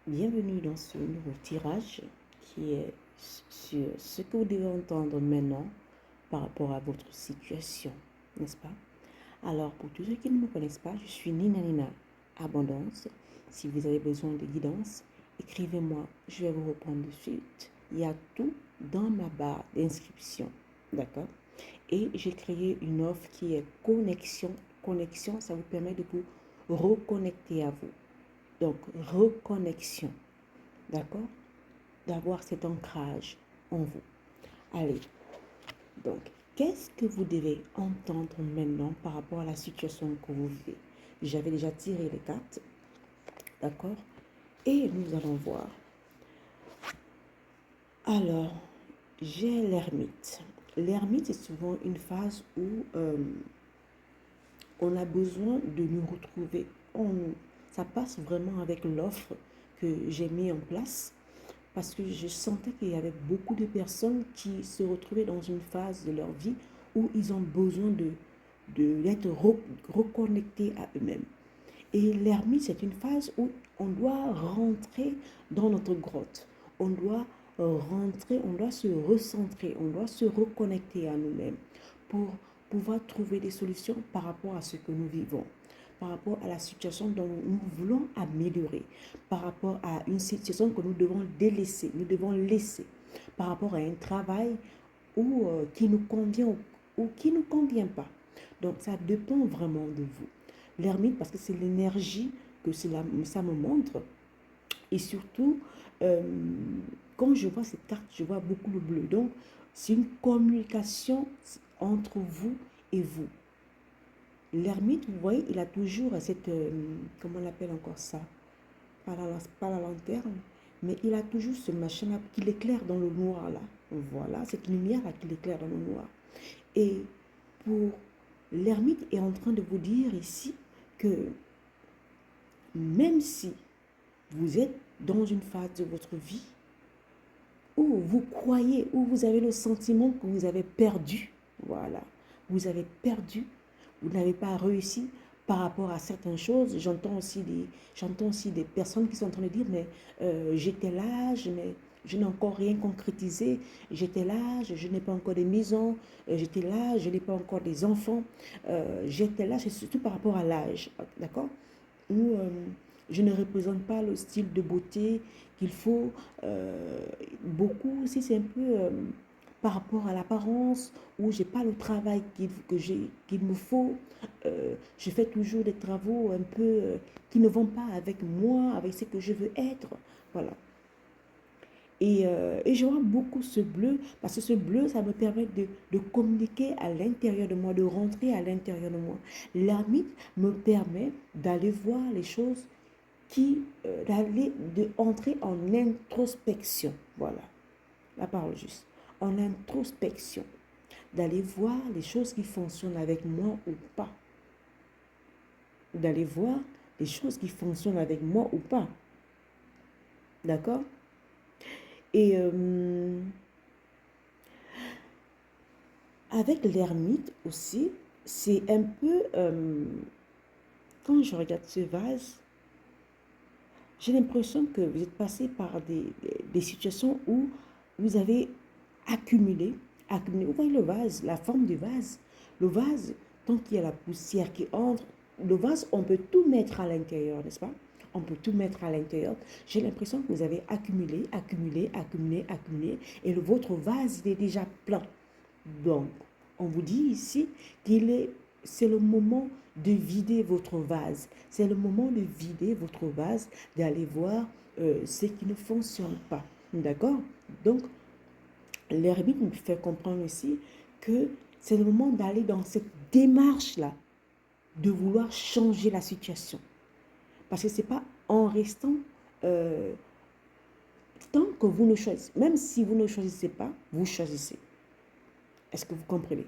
Bienvenue dans ce nouveau tirage qui est sur ce que vous devez entendre maintenant par rapport à votre situation, n'est-ce pas? Alors, pour tous ceux qui ne me connaissent pas, je suis Nina Abondance. Si vous avez besoin de guidance, écrivez-moi, je vais vous répondre de suite. Il y a tout dans ma barre d'inscription, d'accord? Et j'ai créé une offre qui est connexion. Connexion, ça vous permet de vous reconnecter à vous. Donc, reconnexion, d'accord? D'avoir cet ancrage en vous. Allez, donc, qu'est-ce que vous devez entendre maintenant par rapport à la situation que vous vivez? J'avais déjà tiré les cartes, d'accord? Et nous allons voir. Alors, j'ai l'ermite. L'ermite, c'est souvent une phase où on a besoin de nous retrouver en nous. Ça passe vraiment avec l'offre que j'ai mis en place parce que je sentais qu'il y avait beaucoup de personnes qui se retrouvaient dans une phase de leur vie où ils ont besoin d'être reconnectés à eux-mêmes. Et l'ermite, c'est une phase où on doit rentrer dans notre grotte. On doit rentrer, on doit se recentrer, on doit se reconnecter à nous-mêmes pour pouvoir trouver des solutions par rapport à ce que nous vivons, par rapport à la situation dont nous voulons améliorer, par rapport à une situation que nous devons délaisser, nous devons laisser, par rapport à un travail qui nous convient ou qui ne nous convient pas. Donc ça dépend vraiment de vous. L'ermite, parce que c'est l'énergie que ça me montre. Et surtout, euh, quand je vois cette carte, je vois beaucoup le bleu. Donc, c'est une communication entre vous et vous. L'ermite, vous voyez, il a toujours cette... comment on appelle encore ça? Pas la lanterne, mais il a toujours ce machin-là qui l'éclaire dans le noir, là. Voilà, cette lumière-là qui l'éclaire dans le noir. Et pour l'ermite est en train de vous dire ici que même si vous êtes dans une phase de votre vie où vous croyez, où vous avez le sentiment que vous avez perdu, voilà, vous avez perdu, vous n'avez pas réussi par rapport à certaines choses. J'entends aussi des personnes qui sont en train de dire, mais j'étais là, je n'ai encore rien concrétisé, j'étais là, je n'ai pas encore de maison, j'étais là, je n'ai pas encore des enfants, j'étais là, c'est surtout par rapport à l'âge, d'accord? Où je ne représente pas le style de beauté qu'il faut. Beaucoup aussi, c'est un peu par rapport à l'apparence, où je n'ai pas le travail qu'il me faut. Je fais toujours des travaux un peu qui ne vont pas avec moi, avec ce que je veux être. Voilà. Et je vois beaucoup ce bleu, parce que ce bleu, ça me permet de communiquer à l'intérieur de moi, de rentrer à l'intérieur de moi. L'ermite me permet d'aller voir les choses entrer en introspection. Voilà, la parole juste. En introspection. D'aller voir les choses qui fonctionnent avec moi ou pas. D'aller voir les choses qui fonctionnent avec moi ou pas. D'accord? Et avec l'ermite aussi, c'est un peu... quand je regarde ce vase, j'ai l'impression que vous êtes passé par des situations où vous avez accumulé. Vous voyez le vase, la forme du vase. Le vase, tant qu'il y a la poussière qui entre, le vase, on peut tout mettre à l'intérieur, n'est-ce pas? On peut tout mettre à l'intérieur. J'ai l'impression que vous avez accumulé, et votre vase, il est déjà plein. Donc, on vous dit ici c'est le moment de vider votre vase. C'est le moment de vider votre vase, d'aller voir ce qui ne fonctionne pas. D'accord? Donc, l'ermite me fait comprendre aussi que c'est le moment d'aller dans cette démarche-là, de vouloir changer la situation. Parce que ce n'est pas en restant, tant que vous ne choisissez, même si vous ne choisissez pas, vous choisissez. Est-ce que vous comprenez?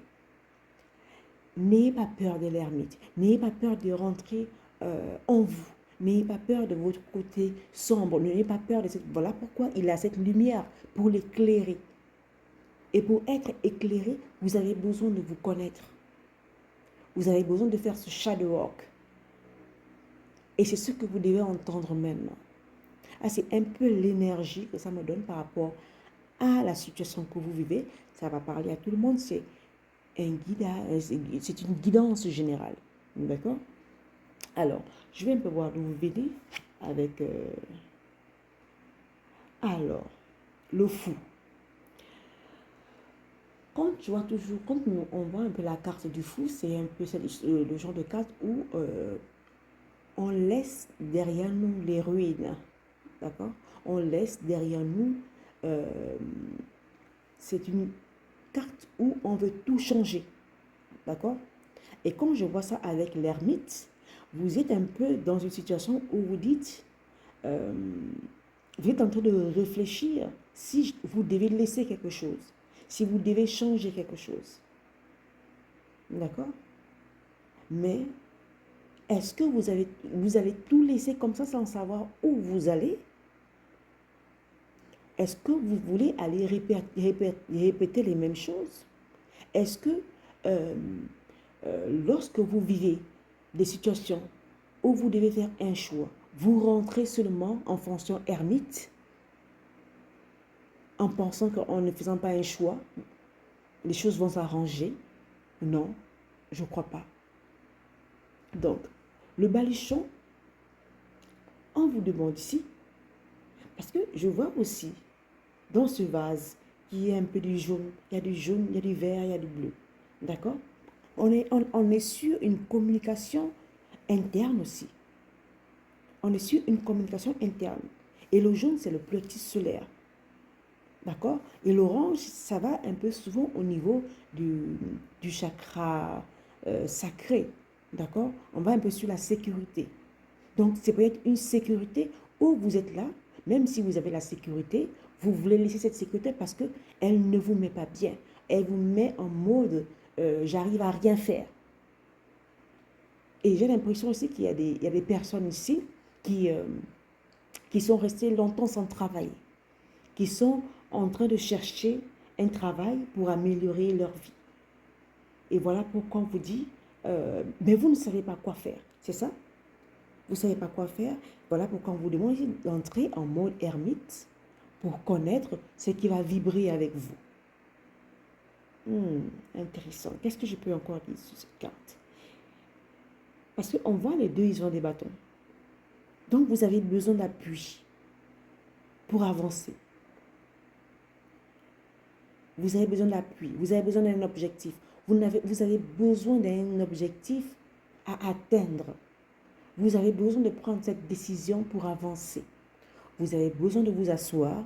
N'ayez pas peur de l'ermite. N'ayez pas peur de rentrer en vous. N'ayez pas peur de votre côté sombre. N'ayez pas peur de cette... Voilà pourquoi il a cette lumière pour l'éclairer. Et pour être éclairé, vous avez besoin de vous connaître. Vous avez besoin de faire ce shadow walk. Et c'est ce que vous devez entendre maintenant. Ah, c'est un peu l'énergie que ça me donne par rapport à la situation que vous vivez. Ça va parler à tout le monde. C'est un guidage, c'est une guidance générale. D'accord? Alors, je vais un peu voir d'où vous venez avec... alors, le fou. Quand tu vois toujours, quand on voit un peu la carte du fou, c'est un peu le genre de carte où on laisse derrière nous les ruines. D'accord? On laisse derrière nous... c'est une carte où on veut tout changer. D'accord? Et quand je vois ça avec l'ermite, vous êtes un peu dans une situation où vous dites, vous êtes en train de réfléchir si vous devez laisser quelque chose, si vous devez changer quelque chose. D'accord? Mais est-ce que vous allez tout laisser comme ça sans savoir où vous allez? Est-ce que vous voulez aller répéter les mêmes choses? Est-ce que euh, lorsque vous vivez des situations où vous devez faire un choix, vous rentrez seulement en fonction ermite, en pensant qu'en ne faisant pas un choix, les choses vont s'arranger? Non, je ne crois pas. Donc, le baluchon, on vous demande ici, parce que je vois aussi dans ce vase, qui est un peu du jaune, il y a du jaune, il y a du vert, il y a du bleu. D'accord? On est sur une communication interne aussi. On est sur une communication interne. Et le jaune, c'est le plexus solaire. D'accord? Et l'orange, ça va un peu souvent au niveau du chakra sacré. D'accord? On va un peu sur la sécurité. Donc, c'est peut-être une sécurité où vous êtes là, même si vous avez la sécurité, vous voulez laisser cette sécurité parce qu'elle ne vous met pas bien. Elle vous met en mode j'arrive à rien faire. Et j'ai l'impression aussi qu'il y a des personnes ici qui, euh, qui sont restées longtemps sans travail, qui sont en train de chercher un travail pour améliorer leur vie. Et voilà pourquoi on vous dit, mais vous ne savez pas quoi faire, c'est ça? Vous ne savez pas quoi faire. Voilà pourquoi on vous demande d'entrer en mode ermite pour connaître ce qui va vibrer avec vous. Intéressant. Qu'est-ce que je peux encore dire sur cette carte? Parce qu'on voit les deux, ils ont des bâtons. Donc, vous avez besoin d'appui pour avancer. Vous avez besoin d'appui. Vous avez besoin d'un objectif. Vous avez besoin d'un objectif à atteindre. Vous avez besoin de prendre cette décision pour avancer. Vous avez besoin de vous asseoir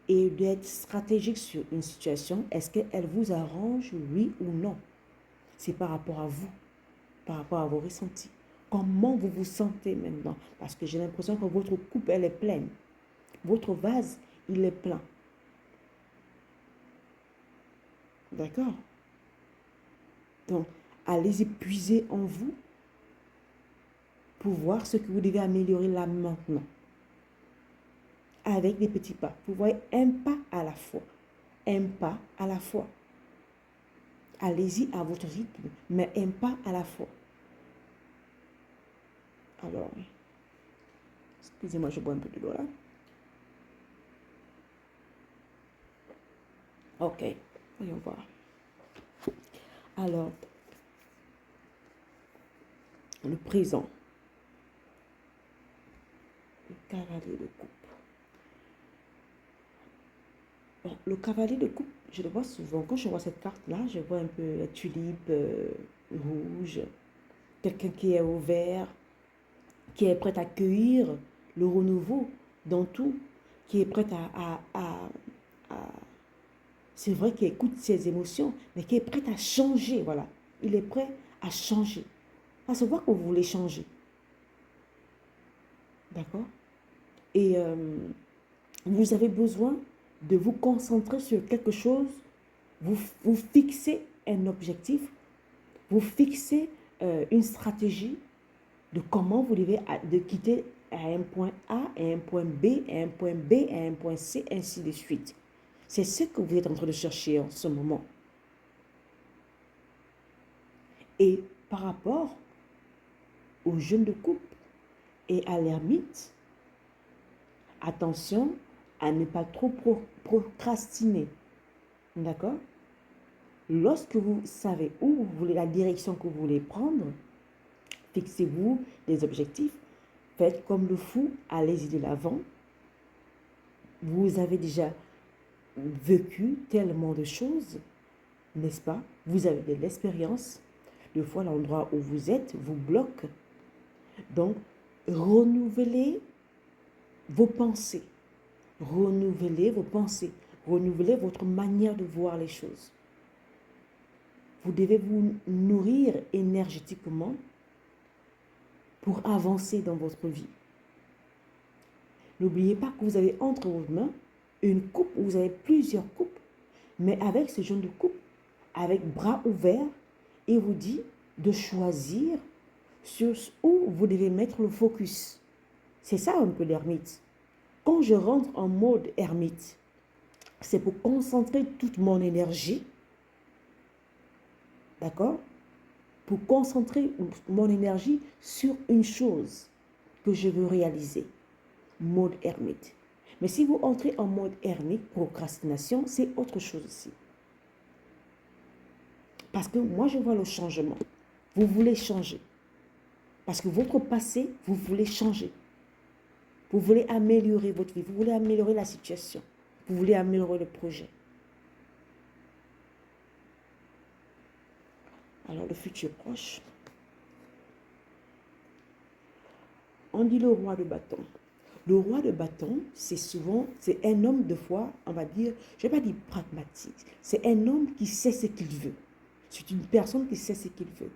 et d'être stratégique sur une situation. Est-ce qu'elle vous arrange, oui ou non? C'est par rapport à vous, par rapport à vos ressentis. Comment vous vous sentez maintenant? Parce que j'ai l'impression que votre coupe, elle est pleine. Votre vase, il est plein. D'accord? Donc, allez-y puiser en vous pour voir ce que vous devez améliorer là maintenant. Avec des petits pas. Vous voyez, un pas à la fois. Un pas à la fois. Allez-y à votre rythme, mais un pas à la fois. Alors, excusez-moi, je bois un peu de l'eau là. Ok, voyons voir. Alors, le présent. Le cavalier de coupe. Bon, le cavalier de coupe, je le vois souvent. Quand je vois cette carte-là, je vois un peu la tulipe rouge. Quelqu'un qui est ouvert, qui est prêt à accueillir le renouveau dans tout, qui est prêt à c'est vrai qu'il écoute ses émotions, mais qui est prêt à changer, voilà. Il est prêt à changer. À se voir que vous voulez changer. D'accord? Et vous avez besoin de vous concentrer sur quelque chose. Vous fixez un objectif. Vous fixez une stratégie de comment vous devez de quitter à un point A, à un point B, à un point B, à un point C, ainsi de suite. C'est ce que vous êtes en train de chercher en ce moment. Et par rapport au jeune de couple et à l'ermite, Attention à ne pas trop procrastiner. D'accord? Lorsque vous savez où vous voulez, la direction que vous voulez prendre, fixez-vous des objectifs. Faites comme le fou, allez-y de l'avant. Vous avez déjà vécu tellement de choses, n'est-ce pas? Vous avez de l'expérience. Des fois, l'endroit où vous êtes vous bloque. Donc, renouvelez vos pensées. Renouvelez vos pensées. Renouvelez votre manière de voir les choses. Vous devez vous nourrir énergétiquement pour avancer dans votre vie. N'oubliez pas que vous avez entre vos mains une coupe, vous avez plusieurs coupes, mais avec ce genre de coupe, avec bras ouverts, il vous dit de choisir sur où vous devez mettre le focus. C'est ça un peu l'ermite. Quand je rentre en mode ermite, c'est pour concentrer toute mon énergie, d'accord? Pour concentrer mon énergie sur une chose que je veux réaliser. Mode ermite. Mais si vous entrez en mode ermite, procrastination, c'est autre chose aussi. Parce que moi, je vois le changement. Vous voulez changer. Parce que votre passé, vous voulez changer. Vous voulez améliorer votre vie. Vous voulez améliorer la situation. Vous voulez améliorer le projet. Alors, le futur proche. On dit le roi de bâton. Le roi de bâton, c'est un homme de foi, on va dire, je ne vais pas dire pragmatique. C'est un homme qui sait ce qu'il veut. C'est une personne qui sait ce qu'il veut.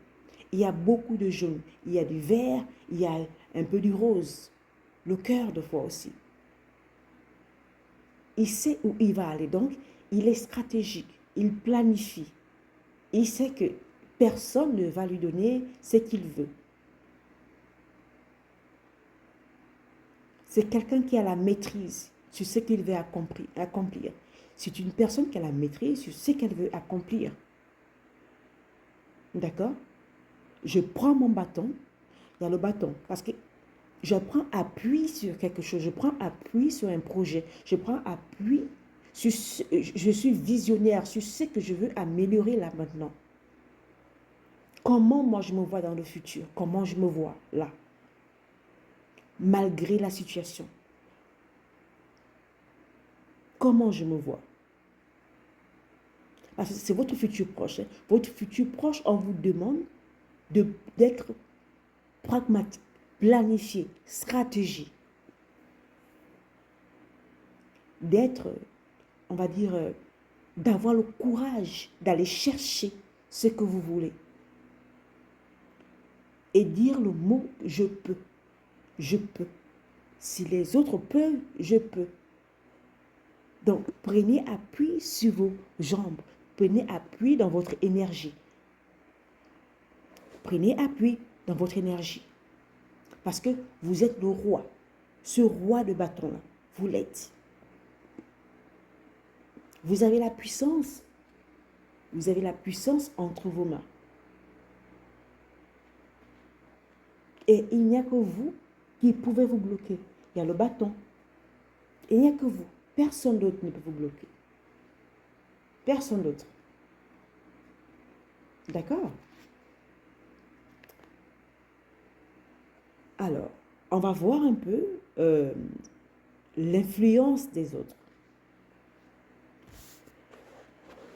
Il y a beaucoup de jaune, il y a du vert, il y a un peu du rose. Le cœur de foi aussi. Il sait où il va aller, donc il est stratégique, il planifie. Il sait que personne ne va lui donner ce qu'il veut. C'est quelqu'un qui a la maîtrise sur ce qu'il veut accomplir. C'est une personne qui a la maîtrise sur ce qu'elle veut accomplir. D'accord? Je prends mon bâton. Il y a le bâton. Parce que je prends appui sur quelque chose. Je prends appui sur un projet. Je prends appui sur... Je suis visionnaire sur ce que je veux améliorer là maintenant. Comment moi je me vois dans le futur? Comment je me vois là? Malgré la situation. Comment je me vois? Parce que c'est votre futur proche. Hein. Votre futur proche, on vous demande d'être pragmatique, planifié, stratégie. D'être, on va dire, d'avoir le courage d'aller chercher ce que vous voulez. Et dire le mot « je peux ». Je peux. Si les autres peuvent, je peux. Donc, prenez appui sur vos jambes. Prenez appui dans votre énergie. Prenez appui dans votre énergie. Parce que vous êtes le roi. Ce roi de bâton-là, vous l'êtes. Vous avez la puissance. Vous avez la puissance entre vos mains. Et il n'y a que vous qui pouvez vous bloquer. Il y a le bâton. Et il n'y a que vous. Personne d'autre ne peut vous bloquer. Personne d'autre. D'accord? Alors, on va voir un peu l'influence des autres.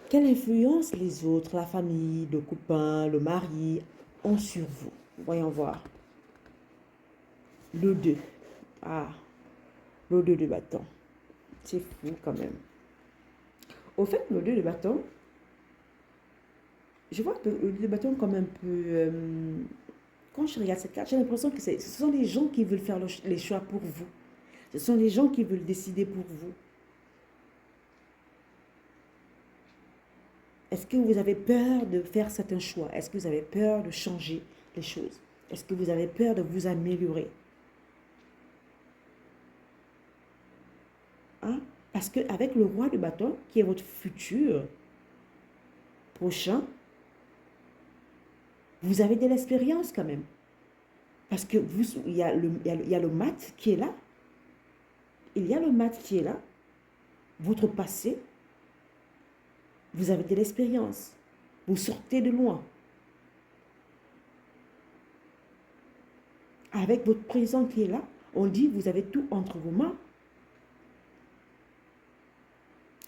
Quelle influence les autres, la famille, le copain, le mari, ont sur vous? Voyons voir. Le 2. Ah, le 2 de bâton. C'est fou quand même. Au fait, le 2 de bâton, je vois que le 2 de bâton comme un peu... quand je regarde cette carte, j'ai l'impression que ce sont les gens qui veulent faire les choix pour vous. Ce sont les gens qui veulent décider pour vous. Est-ce que vous avez peur de faire certains choix? Est-ce que vous avez peur de changer les choses? Est-ce que vous avez peur de vous améliorer? Hein? Parce qu'avec le roi de bâton, qui est votre futur prochain, vous avez de l'expérience quand même. Parce que il y a le mat qui est là. il y a le maître qui est là, votre passé, vous avez de l'expérience, vous sortez de loin. Avec votre présent qui est là, on dit vous avez tout entre vos mains.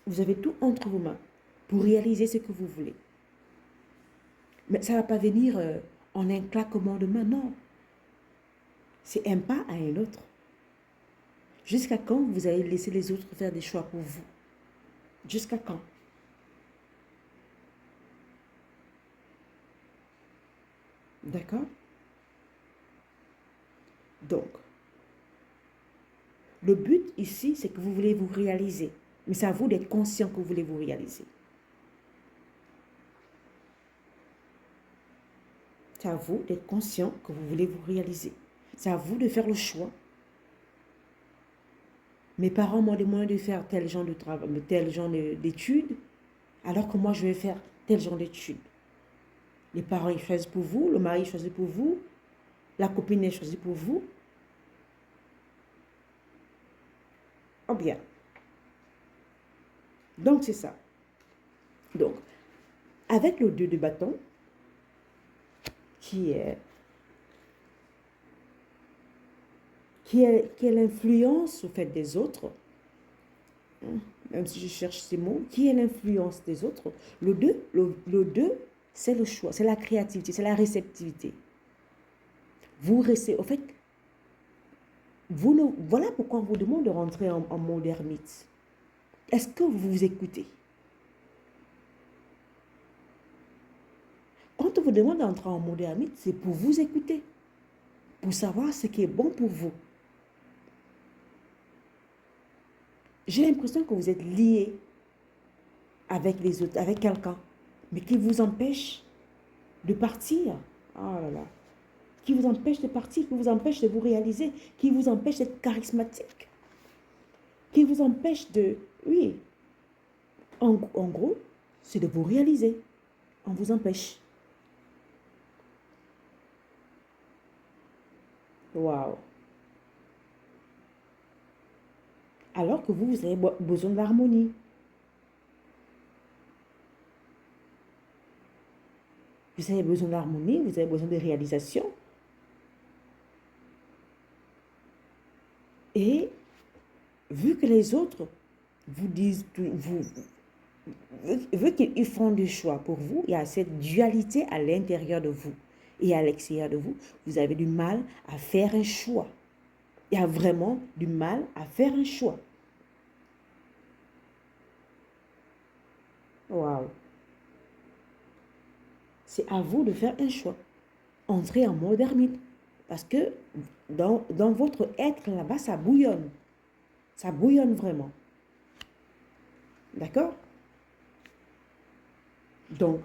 Vous avez tout entre vos mains pour réaliser ce que vous voulez. Mais ça ne va pas venir en un claquement de main, non. C'est un pas à un autre. Jusqu'à quand vous allez laisser les autres faire des choix pour vous? Jusqu'à quand? D'accord? Donc, le but ici, c'est que vous voulez vous réaliser. Mais c'est à vous d'être conscient que vous voulez vous réaliser. C'est à vous d'être conscient que vous voulez vous réaliser. C'est à vous de faire le choix. Mes parents m'ont demandé de faire tel genre de travail, tel genre d'études, alors que moi, je vais faire tel genre d'études. Les parents, ils choisissent pour vous, le mari choisit pour vous, la copine, elle choisit pour vous. Oh bien. Donc, c'est ça. Donc, avec le 2 de bâton, qui est l'influence au fait des autres, même si je cherche ces mots, qui est l'influence des autres, le 2, le 2, c'est le choix, c'est la créativité, c'est la réceptivité. Vous restez, au fait, voilà pourquoi on vous demande de rentrer en mode ermite. Est-ce que vous vous écoutez? Quand on vous demande d'entrer en mode ermite, c'est pour vous écouter, pour savoir ce qui est bon pour vous. J'ai l'impression que vous êtes lié avec les autres, avec quelqu'un, mais qui vous empêche de partir. Oh là là. Qui vous empêche de partir, qui vous empêche de vous réaliser, qui vous empêche d'être charismatique, qui vous empêche de... Oui, en gros, c'est de vous réaliser. On vous empêche. Waouh. Alors que vous avez besoin d'harmonie. Vous avez besoin d'harmonie, vous avez besoin de réalisation. Et vu que les autres vous disent, vu qu'ils font des choix pour vous, il y a cette dualité à l'intérieur de vous et à l'extérieur de vous. Vous avez du mal à faire un choix. Il y a vraiment du mal à faire un choix. Waouh. C'est à vous de faire un choix. Entrez en mode ermite. Parce que dans votre être là-bas, ça bouillonne. Ça bouillonne vraiment. D'accord? Donc,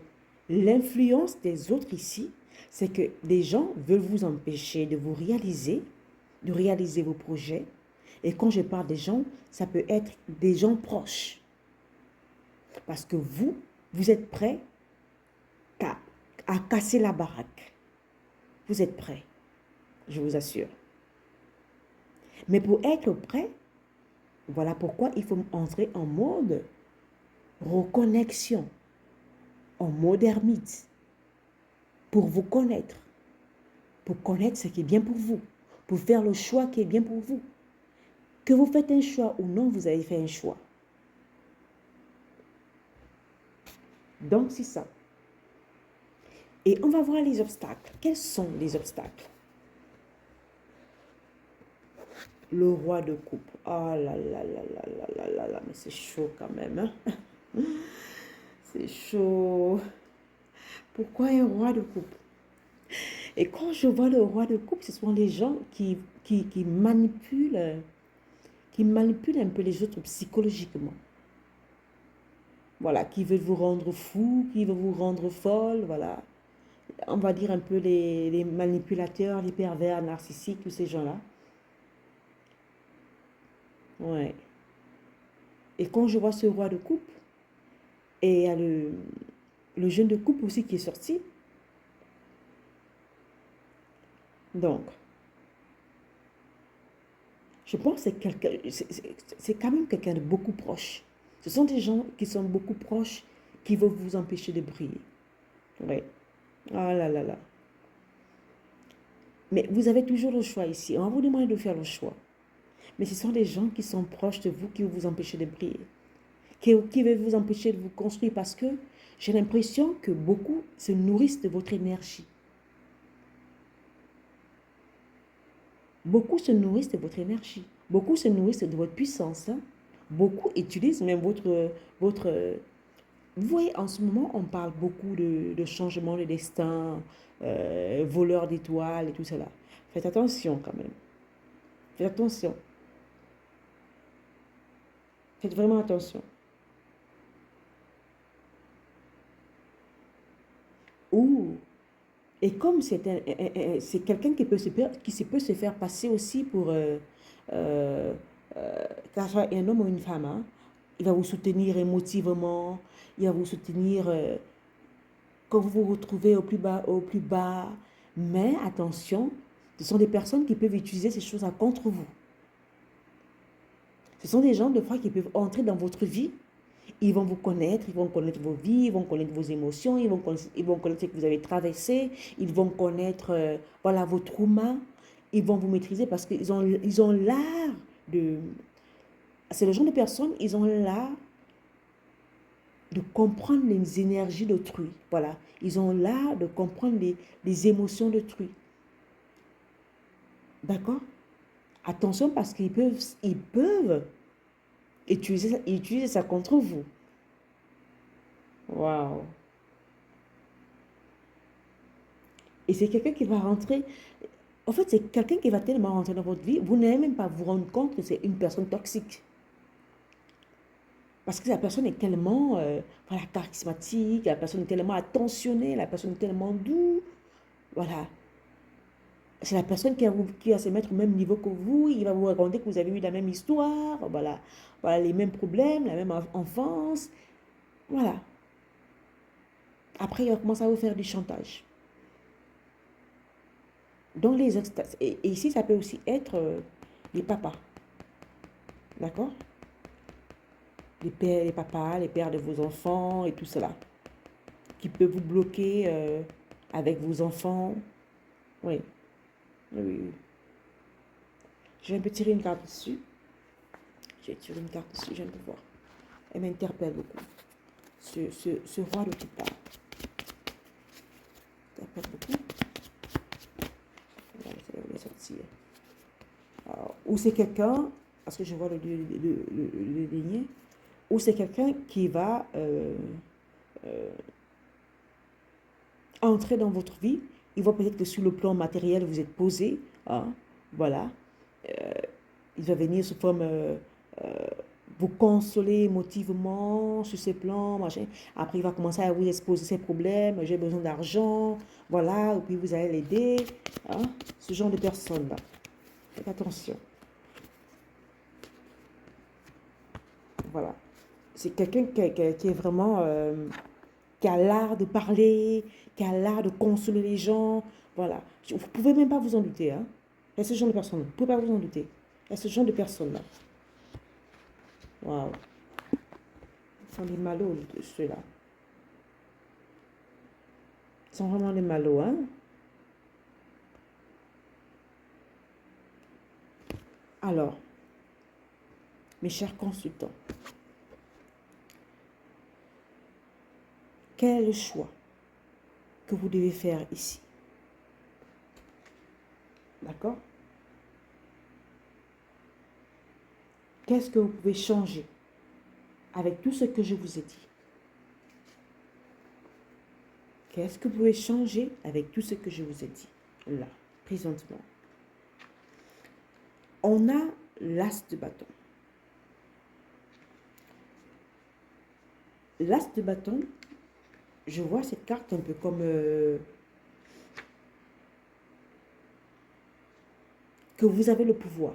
l'influence des autres ici, c'est que des gens veulent vous empêcher de vous réaliser, de réaliser vos projets. Et quand je parle des gens, ça peut être des gens proches. Parce que vous êtes prêts à casser la baraque. Vous êtes prêts, je vous assure. Mais pour être prêt, voilà pourquoi il faut entrer en mode reconnexion, en mode ermite, pour vous connaître, pour connaître ce qui est bien pour vous, pour faire le choix qui est bien pour vous. Que vous faites un choix ou non, vous avez fait un choix. Donc, c'est ça. Et on va voir les obstacles. Quels sont les obstacles? Le roi de coupe. Oh là là là là là là là là, mais c'est chaud quand même. Hein? C'est chaud. Pourquoi un roi de coupe? Et quand je vois le roi de coupe, ce sont les gens qui manipulent un peu les autres psychologiquement. Voilà, qui veulent vous rendre fou, qui veulent vous rendre folle, voilà. On va dire un peu les manipulateurs, les pervers, narcissiques, tous ces gens-là. Ouais. Et quand je vois ce roi de coupe, et il y a le jeune de coupe aussi qui est sorti. Donc, Je pense que c'est quand même quelqu'un de beaucoup proche. Ce sont des gens qui sont beaucoup proches qui veulent vous empêcher de briller. Oui. Ah là là là. Mais vous avez toujours le choix ici. On va vous demander de faire le choix. Mais ce sont des gens qui sont proches de vous qui veulent vous empêcher de briller. Qui veulent vous empêcher de vous construire parce que j'ai l'impression que beaucoup se nourrissent de votre énergie. Beaucoup se nourrissent de votre énergie. Beaucoup se nourrissent de votre puissance. Hein. Beaucoup utilisent même votre... Vous voyez, en ce moment, on parle beaucoup de changement de destin, voleur d'étoiles et tout cela. Faites attention quand même. Faites attention. Faites vraiment attention. Ouh. Et comme c'est quelqu'un qui peut se faire passer aussi pour, euh, que ce soit un homme ou une femme, hein, il va vous soutenir émotivement, il va vous soutenir quand vous vous retrouvez au plus bas. Mais attention, ce sont des personnes qui peuvent utiliser ces choses contre vous. Ce sont des gens, de fois, qui peuvent entrer dans votre vie. Ils vont vous connaître, ils vont connaître vos vies, ils vont connaître vos émotions, ils vont connaître ce que vous avez traversé, ils vont connaître voilà, vos traumas, ils vont vous maîtriser parce ils ont l'art de... C'est le genre de personnes, ils ont l'art de comprendre les énergies d'autrui. Voilà, ils ont l'art de comprendre les émotions d'autrui. D'accord? Attention parce ils peuvent utiliser ça contre vous. Waouh! Et c'est quelqu'un qui va rentrer. En fait, c'est quelqu'un qui va tellement rentrer dans votre vie, vous n'allez même pas vous rendre compte que c'est une personne toxique. Parce que la personne est tellement voilà, charismatique, la personne est tellement attentionnée, la personne est tellement douce. Voilà. C'est la personne qui va se mettre au même niveau que vous. Il va vous raconter que vous avez eu la même histoire. Voilà. Voilà, les mêmes problèmes, la même enfance. Voilà. Après, il va commencer à vous faire du chantage. Dans les extases. Et ici, ça peut aussi être les papas. D'accord? Les pères, les papas, les pères de vos enfants et tout cela. Qui peut vous bloquer avec vos enfants. Oui. Oui, oui. Je vais un peu tirer une carte dessus. Je vais tirer une carte dessus, je viens de voir. Elle m'interpelle beaucoup. Ce roi dont tu parles. M'interpelle beaucoup. Je vais sortir. Alors, ou c'est quelqu'un, parce que je vois le ligné, ou c'est quelqu'un qui va entrer dans votre vie. Il voit peut-être que sur le plan matériel, vous êtes posé. Hein, voilà. Il va venir sous forme vous consoler émotivement sur ces plans, machin. Après, il va commencer à vous exposer ses problèmes. J'ai besoin d'argent. Voilà. Et puis, vous allez l'aider. Hein, ce genre de personne-là. Faites attention. Voilà. C'est quelqu'un qui est vraiment... qui a l'art de parler, qui a l'art de consoler les gens. Voilà. Vous ne pouvez même pas vous en douter. Hein. Il y a ce genre de personnes. Vous ne pouvez pas vous en douter. Il y a ce genre de personnes-là. Waouh. Ils sont des malots, ceux-là. Ils sont vraiment des malots, hein. Alors, mes chers consultants, quel est le choix que vous devez faire ici? D'accord? Qu'est-ce que vous pouvez changer avec tout ce que je vous ai dit? Qu'est-ce que vous pouvez changer avec tout ce que je vous ai dit? Là, présentement. On a l'as de bâton. L'as de bâton, je vois cette carte un peu comme que vous avez le pouvoir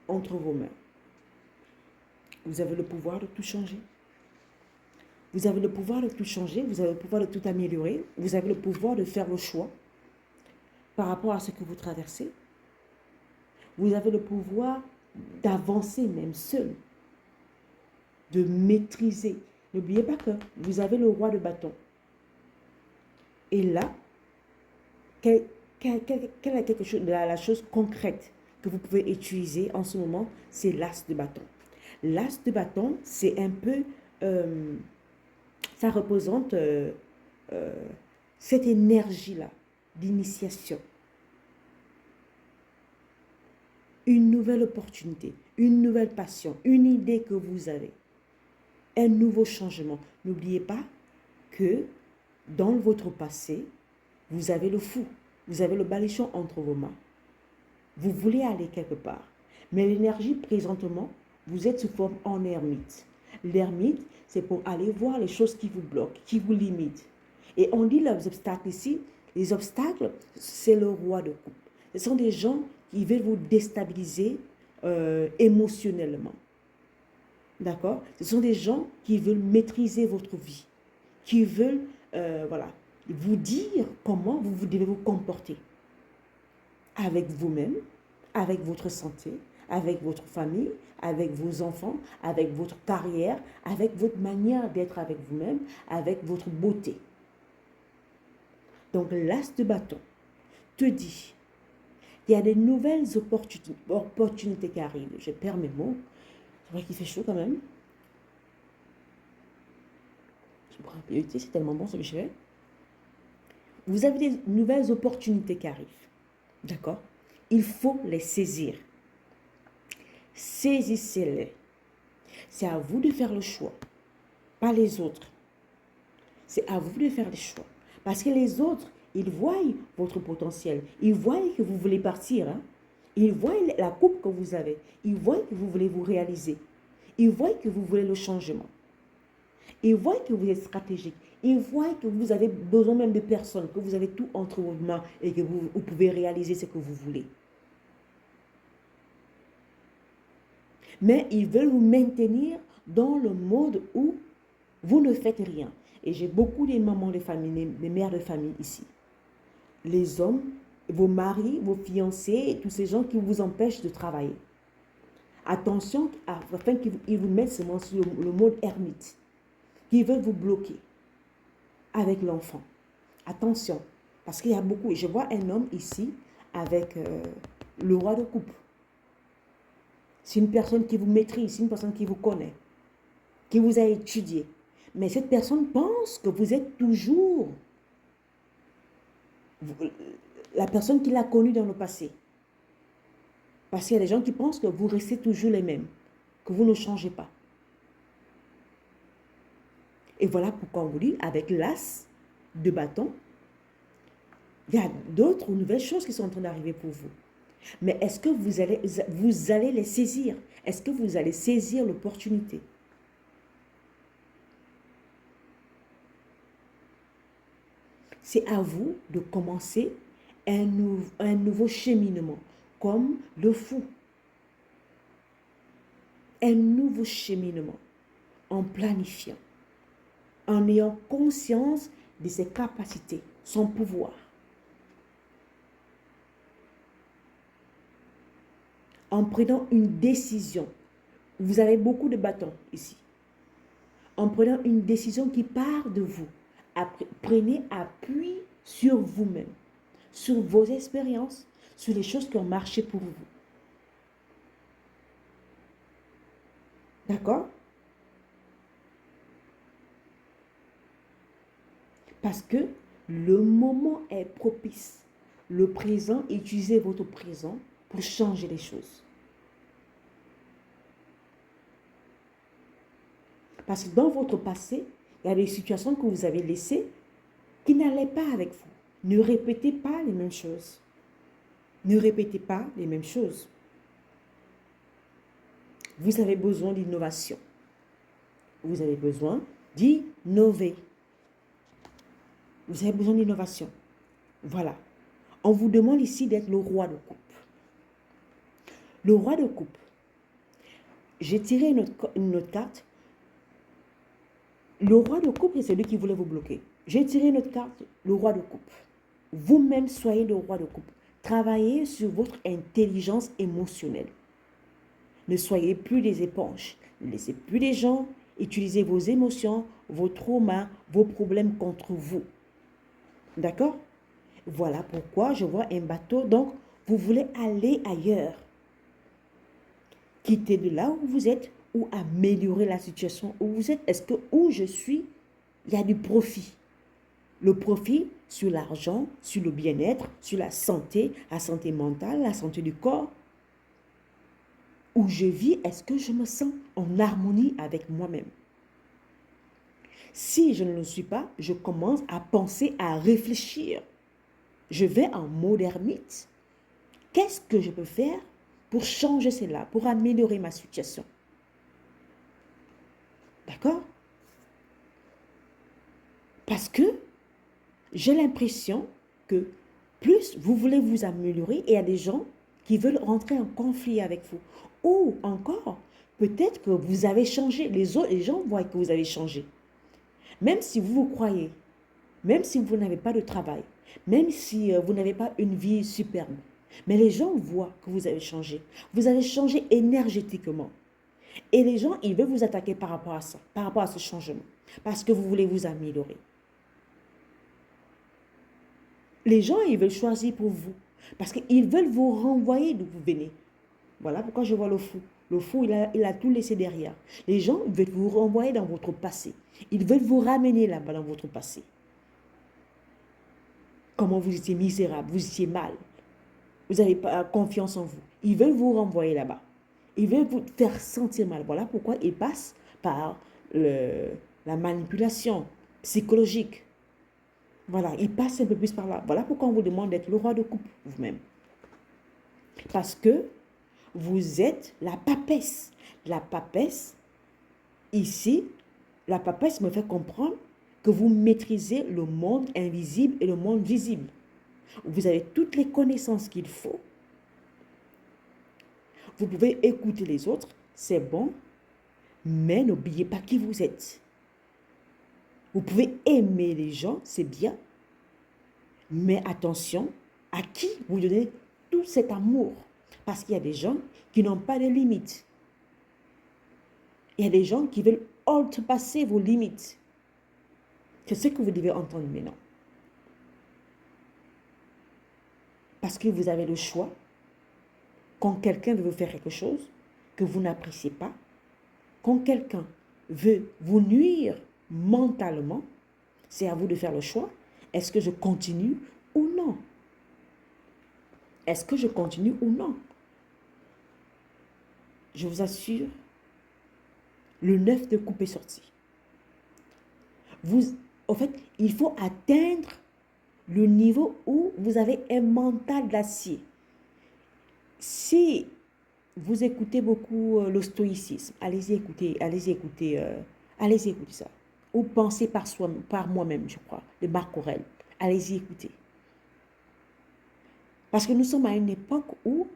entre vos mains. Vous avez le pouvoir de tout changer. Vous avez le pouvoir de tout changer, vous avez le pouvoir de tout améliorer, vous avez le pouvoir de faire le choix par rapport à ce que vous traversez. Vous avez le pouvoir d'avancer même seul, de maîtriser. N'oubliez pas que vous avez le roi de bâton. Et là, quelle est quelque chose, la chose concrète que vous pouvez utiliser en ce moment, c'est l'as de bâton. L'as de bâton, c'est un peu, ça représente cette énergie-là d'initiation. Une nouvelle opportunité, une nouvelle passion, une idée que vous avez, un nouveau changement. N'oubliez pas que dans votre passé, vous avez le fou, vous avez le baluchon entre vos mains. Vous voulez aller quelque part. Mais l'énergie, présentement, vous êtes sous forme en ermite. L'ermite, c'est pour aller voir les choses qui vous bloquent, qui vous limitent. Et on dit les obstacles ici, les obstacles, c'est le roi de coupe. Ce sont des gens qui veulent vous déstabiliser émotionnellement. D'accord? Ce sont des gens qui veulent maîtriser votre vie, qui veulent, voilà, vous dire comment vous devez vous comporter avec vous-même, avec votre santé, avec votre famille, avec vos enfants, avec votre carrière, avec votre manière d'être avec vous-même, avec votre beauté. Donc l'as de bâton te dit, il y a des nouvelles opportunités qui arrivent. Je perds mes mots. C'est vrai qu'il fait chaud quand même. Je prends un peu de thé, c'est tellement bon ce que je fais. Vous avez des nouvelles opportunités qui arrivent. D'accord? Il faut les saisir. Saisissez-les. C'est à vous de faire le choix, pas les autres. C'est à vous de faire les choix. Parce que les autres, ils voient votre potentiel. Ils voient que vous voulez partir. Hein? Ils voient la coupe que vous avez. Ils voient que vous voulez vous réaliser. Ils voient que vous voulez le changement. Ils voient que vous êtes stratégique. Ils voient que vous avez besoin même de personnes, que vous avez tout entre vos mains et que vous pouvez réaliser ce que vous voulez. Mais ils veulent vous maintenir dans le mode où vous ne faites rien. Et j'ai beaucoup de mamans de famille, des mères de famille ici. Les hommes, vos maris, vos fiancés et tous ces gens qui vous empêchent de travailler. Attention, afin qu'ils vous mettent seulement sur le mode ermite, qui veulent vous bloquer avec l'enfant. Attention, parce qu'il y a beaucoup. Je vois un homme ici avec le roi de coupe. C'est une personne qui vous maîtrise, c'est une personne qui vous connaît, qui vous a étudié. Mais cette personne pense que vous êtes toujours la personne qu'il a connue dans le passé. Parce qu'il y a des gens qui pensent que vous restez toujours les mêmes, que vous ne changez pas. Et voilà pourquoi on vous dit, avec l'as de bâton, il y a d'autres nouvelles choses qui sont en train d'arriver pour vous. Mais est-ce que vous allez les saisir? Est-ce que vous allez saisir l'opportunité? C'est à vous de commencer un nouveau cheminement, comme le fou. Un nouveau cheminement en planifiant, en ayant conscience de ses capacités, son pouvoir. En prenant une décision. Vous avez beaucoup de bâtons ici. En prenant une décision qui part de vous. Prenez appui sur vous-même, sur vos expériences, sur les choses qui ont marché pour vous. D'accord? Parce que le moment est propice. Le présent, utilisez votre présent pour changer les choses. Parce que dans votre passé, il y a des situations que vous avez laissées qui n'allaient pas avec vous. Ne répétez pas les mêmes choses. Ne répétez pas les mêmes choses. Vous avez besoin d'innovation. Vous avez besoin d'innover. Vous avez besoin d'innovation. Voilà. On vous demande ici d'être le roi de coupe. Le roi de coupe. J'ai tiré une autre carte. Le roi de coupe, c'est celui qui voulait vous bloquer. J'ai tiré une autre carte, le roi de coupe. Vous-même, soyez le roi de coupe. Travaillez sur votre intelligence émotionnelle. Ne soyez plus des éponges. Ne laissez plus les gens utiliser vos émotions, vos traumas, vos problèmes contre vous. D'accord? Voilà pourquoi je vois un bateau. Donc, vous voulez aller ailleurs. Quitter de là où vous êtes ou améliorer la situation où vous êtes. Est-ce que où je suis, il y a du profit? Le profit sur l'argent, sur le bien-être, sur la santé mentale, la santé du corps. Où je vis, est-ce que je me sens en harmonie avec moi-même? Si je ne le suis pas, je commence à penser, à réfléchir. Je vais en mode ermite. Qu'est-ce que je peux faire pour changer cela, pour améliorer ma situation? D'accord? Parce que j'ai l'impression que plus vous voulez vous améliorer, et il y a des gens qui veulent rentrer en conflit avec vous. Ou encore, peut-être que vous avez changé. Les gens voient que vous avez changé. Même si vous vous croyez, même si vous n'avez pas de travail, même si vous n'avez pas une vie superbe, mais les gens voient que vous avez changé. Vous avez changé énergétiquement. Et les gens, ils veulent vous attaquer par rapport à ça, par rapport à ce changement, parce que vous voulez vous améliorer. Les gens, ils veulent choisir pour vous, parce qu'ils veulent vous renvoyer d'où vous venez. Voilà pourquoi je vois le fou. Le fou, il a tout laissé derrière. Les gens veulent vous renvoyer dans votre passé. Ils veulent vous ramener là-bas dans votre passé. Comment vous étiez misérable, vous étiez mal. Vous n'avez pas confiance en vous. Ils veulent vous renvoyer là-bas. Ils veulent vous faire sentir mal. Voilà pourquoi ils passent par la manipulation psychologique. Voilà, ils passent un peu plus par là. Voilà pourquoi on vous demande d'être le roi de coupe vous-même. Parce que vous êtes la papesse. La papesse, ici, la papesse me fait comprendre que vous maîtrisez le monde invisible et le monde visible. Vous avez toutes les connaissances qu'il faut. Vous pouvez écouter les autres, c'est bon, mais n'oubliez pas qui vous êtes. Vous pouvez aimer les gens, c'est bien, mais attention à qui vous donnez tout cet amour. Parce qu'il y a des gens qui n'ont pas de limites. Il y a des gens qui veulent outpasser vos limites. C'est ce que vous devez entendre maintenant. Parce que vous avez le choix. Quand quelqu'un veut vous faire quelque chose que vous n'appréciez pas, quand quelqu'un veut vous nuire mentalement, c'est à vous de faire le choix. Est-ce que je continue ou non? Est-ce que je continue ou non? Je vous assure, le 9 de coupe est sorti. En fait, il faut atteindre le niveau où vous avez un mental d'acier. Si vous écoutez beaucoup le stoïcisme, allez-y écouter ça. Ou pensez par moi-même, je crois, de Marc Aurèle. Allez-y écouter. Parce que nous sommes à une époque où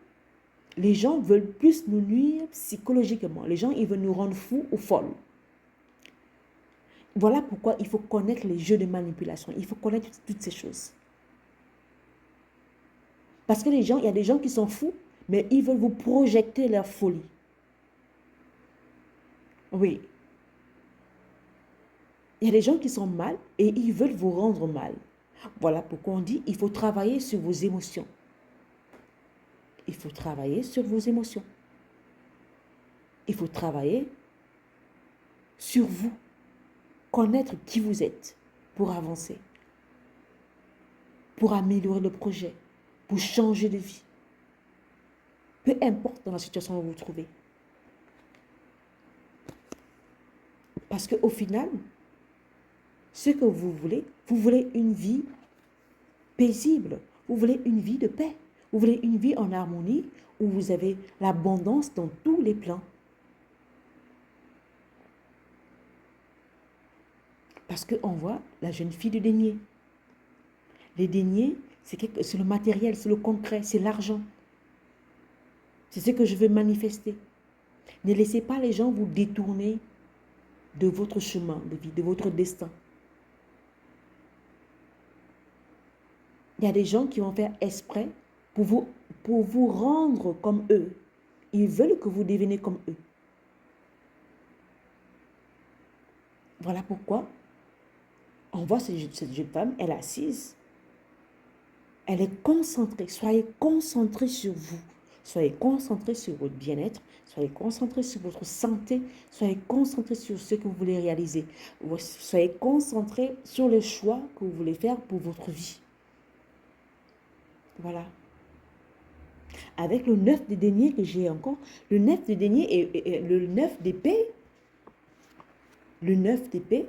les gens veulent plus nous nuire psychologiquement. Les gens, ils veulent nous rendre fous ou folles. Voilà pourquoi il faut connaître les jeux de manipulation. Il faut connaître toutes ces choses. Parce que il y a des gens qui sont fous, mais ils veulent vous projeter leur folie. Oui. Il y a des gens qui sont mal et ils veulent vous rendre mal. Voilà pourquoi on dit il faut travailler sur vos émotions. Il faut travailler sur vos émotions. Il faut travailler sur vous. Connaître qui vous êtes pour avancer. Pour améliorer le projet. Pour changer de vie. Peu importe dans la situation où vous vous trouvez. Parce qu'au final, ce que vous voulez une vie paisible. Vous voulez une vie de paix. Vous voulez une vie en harmonie où vous avez l'abondance dans tous les plans. Parce qu'on voit la jeune fille de denier. Les deniers, c'est le matériel, c'est le concret, c'est l'argent. C'est ce que je veux manifester. Ne laissez pas les gens vous détourner de votre chemin de vie, de votre destin. Il y a des gens qui vont faire exprès pour vous rendre comme eux. Ils veulent que vous deveniez comme eux. Voilà pourquoi on voit cette jeune femme, elle est assise. Elle est concentrée. Soyez concentrés sur vous. Soyez concentrés sur votre bien-être. Soyez concentrés sur votre santé. Soyez concentrés sur ce que vous voulez réaliser. Soyez concentrés sur les choix que vous voulez faire pour votre vie. Voilà. Avec le 9 des deniers que j'ai encore, le 9 des deniers et le 9 d'épée. Le 9 d'épée.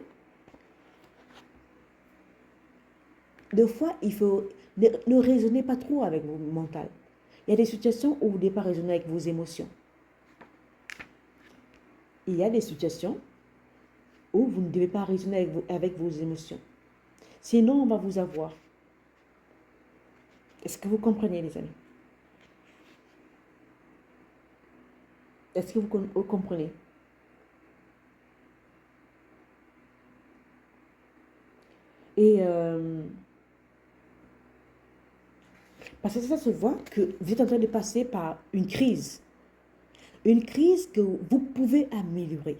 Des fois, il faut ne raisonner pas trop avec votre mental. Il y a des situations où vous ne devez pas raisonner avec vos émotions. Il y a des situations où vous ne devez pas raisonner avec vos émotions. Sinon, on va vous avoir. Est-ce que vous comprenez, les amis? Est-ce que vous comprenez? Et parce que ça se voit que vous êtes en train de passer par une crise. Une crise que vous pouvez améliorer.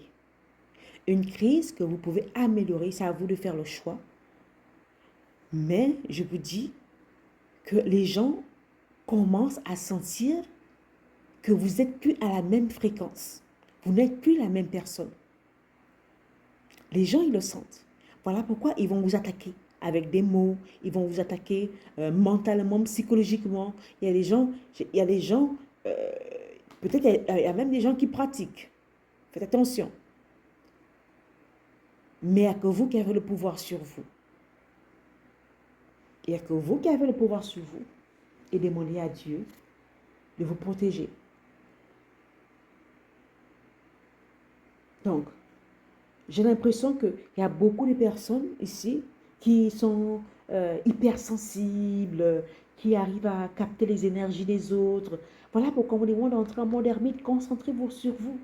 Une crise que vous pouvez améliorer. C'est à vous de faire le choix. Mais je vous dis que les gens commencent à sentir que vous n'êtes plus à la même fréquence. Vous n'êtes plus la même personne. Les gens, ils le sentent. Voilà pourquoi ils vont vous attaquer avec des mots. Ils vont vous attaquer mentalement, psychologiquement. Il y a des gens, peut-être il y a même des gens qui pratiquent. Faites attention. Mais il n'y a que vous qui avez le pouvoir sur vous. Il n'y a que vous qui avez le pouvoir sur vous. Et demandez à Dieu de vous protéger. Donc, j'ai l'impression qu'il y a beaucoup de personnes ici qui sont hypersensibles, qui arrivent à capter les énergies des autres. Voilà pourquoi on demande d'entrer en mode ermite. Concentrez-vous sur vous.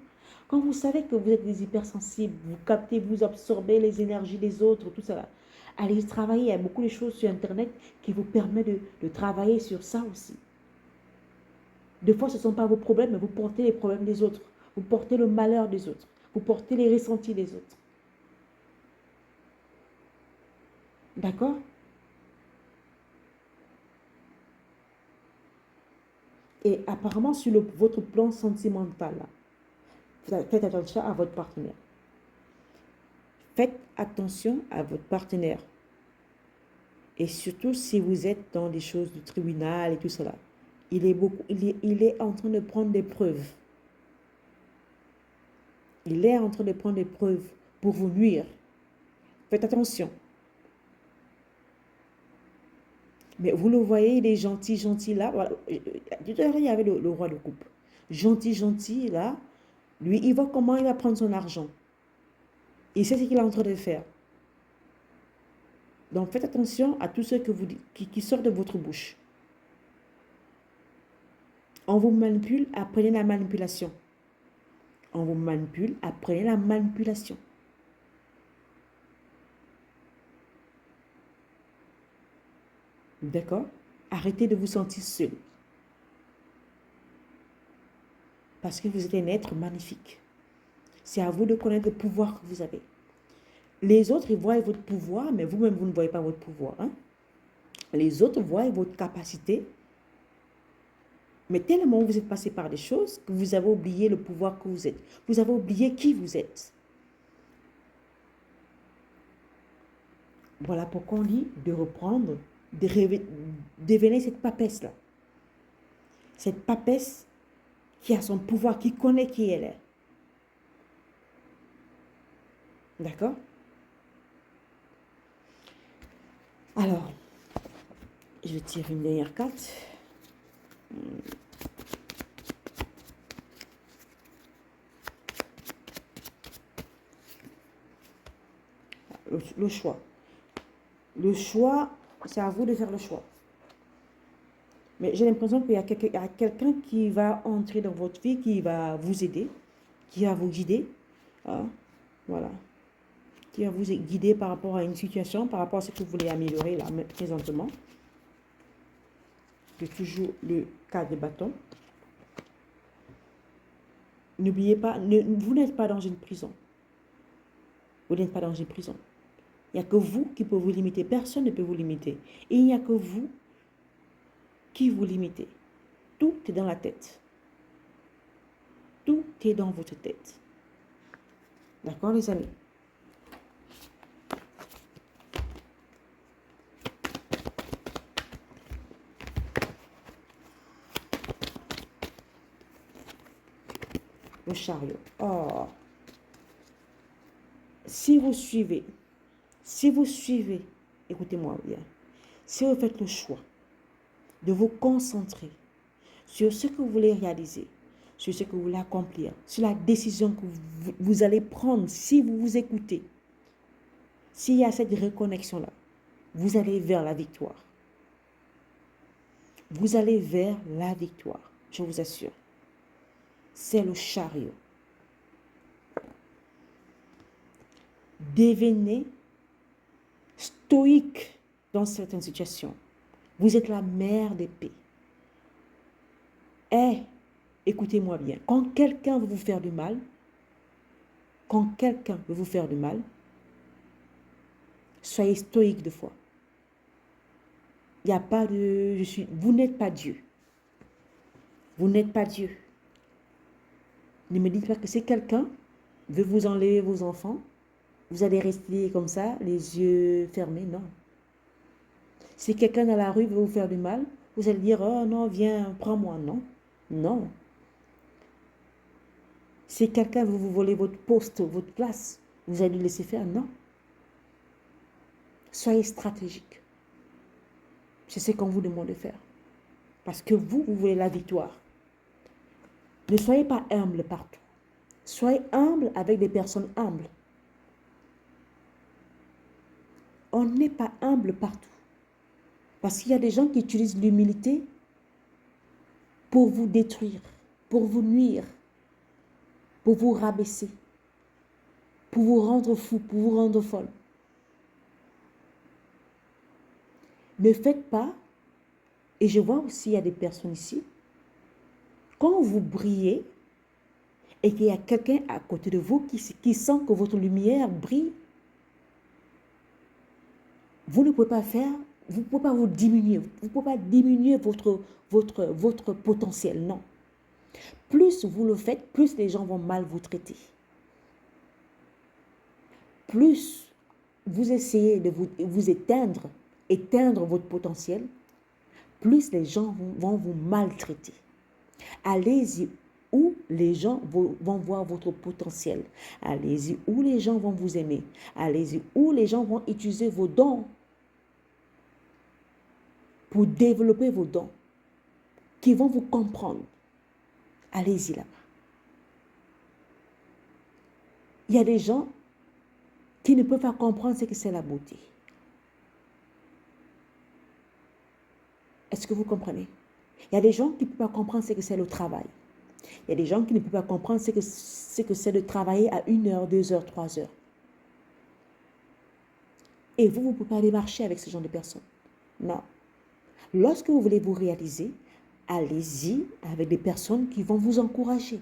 Quand vous savez que vous êtes des hypersensibles, vous captez, vous absorbez les énergies des autres, tout ça. Allez travailler. Il y a beaucoup de choses sur Internet qui vous permettent de travailler sur ça aussi. Des fois, ce ne sont pas vos problèmes, mais vous portez les problèmes des autres. Vous portez le malheur des autres. Vous portez les ressentis des autres. D'accord? Et apparemment, sur votre plan sentimental, là, faites attention à votre partenaire. Faites attention à votre partenaire. Et surtout, si vous êtes dans des choses du tribunal et tout cela, il est en train de prendre des preuves. Il est en train de prendre des preuves pour vous nuire. Faites attention. Mais vous le voyez, il est gentil, gentil là. Voilà. Tout à l'heure, il y avait le roi de coupe. Gentil, gentil là. Lui, il voit comment il va prendre son argent. Il sait ce qu'il est en train de faire. Donc, faites attention à tout ce que vous dites, qui sort de votre bouche. On vous manipule, apprenez la manipulation. On vous manipule, apprenez la manipulation. D'accord? Arrêtez de vous sentir seul. Parce que vous êtes un être magnifique. C'est à vous de connaître le pouvoir que vous avez. Les autres, ils voient votre pouvoir, mais vous-même, vous ne voyez pas votre pouvoir. Hein? Les autres voient votre capacité. Mais tellement vous êtes passé par des choses que vous avez oublié le pouvoir que vous êtes. Vous avez oublié qui vous êtes. Voilà pourquoi on dit de reprendre, de devenir cette papesse-là. Cette papesse qui a son pouvoir, qui connaît qui elle est. D'accord? Alors, je tire une dernière carte. Le choix. Le choix, c'est à vous de faire le choix. Mais j'ai l'impression qu'il y a quelqu'un qui va entrer dans votre vie, qui va vous aider, qui va vous guider. Hein? Voilà. Qui va vous guider par rapport à une situation, par rapport à ce que vous voulez améliorer là, présentement. C'est toujours le cas de bâton. N'oubliez pas, vous n'êtes pas dans une prison. Vous n'êtes pas dans une prison. Il n'y a que vous qui pouvez vous limiter. Personne ne peut vous limiter. Et il n'y a que vous qui vous limitez. Tout est dans la tête. Tout est dans votre tête. D'accord, les amis? Le chariot. Oh. Si vous suivez, écoutez-moi bien, si vous faites le choix de vous concentrer sur ce que vous voulez réaliser, sur ce que vous voulez accomplir, sur la décision que vous allez prendre si vous vous écoutez, s'il y a cette reconnexion-là, vous allez vers la victoire. Vous allez vers la victoire, je vous assure. C'est le chariot. Devenez stoïque dans certaines situations. Vous êtes la mère d'épée. Et, écoutez-moi bien, quand quelqu'un veut vous faire du mal, soyez stoïque de foi. Il n'y a pas de... vous n'êtes pas Dieu. Vous n'êtes pas Dieu. Ne me dites pas que c'est quelqu'un veut vous enlever vos enfants. Vous allez rester comme ça, les yeux fermés. Non. Si quelqu'un dans la rue veut vous faire du mal, vous allez dire, oh non, viens, prends-moi. Non. Non. Si quelqu'un veut vous voler votre poste, votre place, vous allez le laisser faire. Non. Soyez stratégique. C'est ce qu'on vous demande de faire. Parce que vous voulez la victoire. Ne soyez pas humble partout. Soyez humble avec des personnes humbles. On n'est pas humble partout. Parce qu'il y a des gens qui utilisent l'humilité pour vous détruire, pour vous nuire, pour vous rabaisser, pour vous rendre fou, pour vous rendre folle. Ne faites pas, et je vois aussi, il y a des personnes ici, quand vous brillez et qu'il y a quelqu'un à côté de vous qui sent que votre lumière brille, vous ne pouvez pas faire, vous ne pouvez pas vous diminuer, vous ne pouvez pas diminuer votre potentiel, non. Plus vous le faites, plus les gens vont mal vous traiter. Plus vous essayez de vous éteindre votre potentiel, plus les gens vont vous maltraiter. Allez-y où les gens vont voir votre potentiel. Allez-y où les gens vont vous aimer. Allez-y où les gens vont utiliser vos dons pour développer vos dons, qui vont vous comprendre. Allez-y là-bas. Il y a des gens qui ne peuvent pas comprendre ce que c'est la beauté. Est-ce que vous comprenez? Il y a des gens qui ne peuvent pas comprendre ce que c'est le travail. Il y a des gens qui ne peuvent pas comprendre ce que c'est de travailler à 1 heure, 2 heures, 3 heures. Et vous ne pouvez pas aller marcher avec ce genre de personnes. Non. Lorsque vous voulez vous réaliser, allez-y avec des personnes qui vont vous encourager.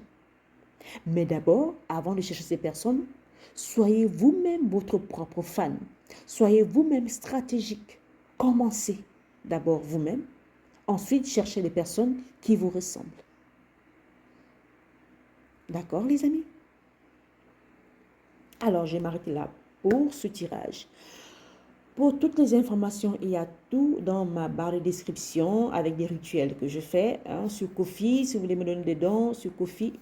Mais d'abord, avant de chercher ces personnes, soyez vous-même votre propre fan. Soyez vous-même stratégique. Commencez d'abord vous-même. Ensuite, cherchez les personnes qui vous ressemblent. D'accord, les amis? Alors, je vais m'arrêter là pour ce tirage. Pour toutes les informations, il y a tout dans ma barre de description avec des rituels que je fais sur Ko-fi. Si vous voulez me donner des dons sur Ko-fi,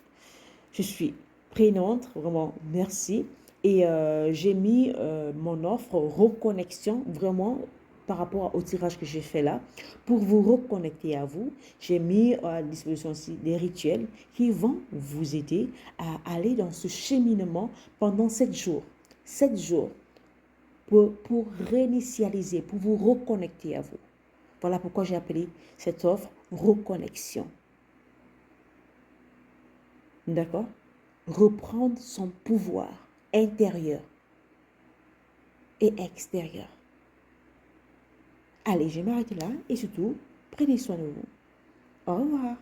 je suis prenante, vraiment, merci. Et j'ai mis mon offre reconnexion, vraiment, par rapport au tirage que j'ai fait là, pour vous reconnecter à vous. J'ai mis à disposition aussi des rituels qui vont vous aider à aller dans ce cheminement pendant 7 jours. 7 jours pour réinitialiser, pour vous reconnecter à vous. Voilà pourquoi j'ai appelé cette offre reconnexion. D'accord? Reprendre son pouvoir intérieur et extérieur. Allez, je vais m'arrêter là et surtout, prenez soin de vous. Au revoir.